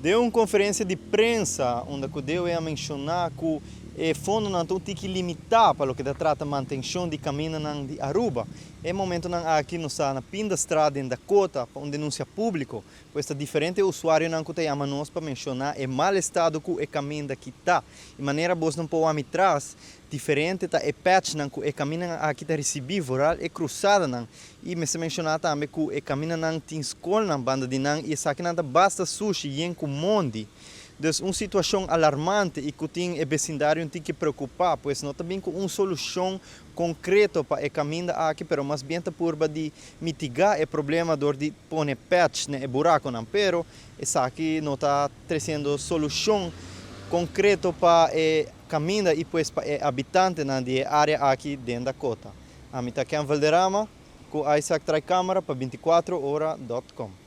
Deu uma conferência de prensa onde deu a mencionar que o fundo não tem que limitar para o que trata manutenção de caminho de Aruba. É momento aqui no na pinda estrada em Dakota, para uma denúncia pública, pois está diferente usuário não que ama nós para mencionar é mal estado que o caminho daqui está. De maneira boa não pode atrás diferente tá é patch não que o caminho aqui está recebido é cruzada não e me se mencionar também que o caminho não tem escola na banda de não e isso aqui não basta sushi e com monde. Então, uma situação alarmante e que tem o vecindário tem que preocupar, pois não também com uma solução concreta para o caminho aqui, mas mais bem por de mitigar o problema de pôr patch no buraco, não, pero isso aqui não está trazendo solução concreta para o caminho e pois para o habitante na área aqui dentro da cota. A mim está aqui em Valderrama, com a Isaac Trai Câmara para 24horas.com.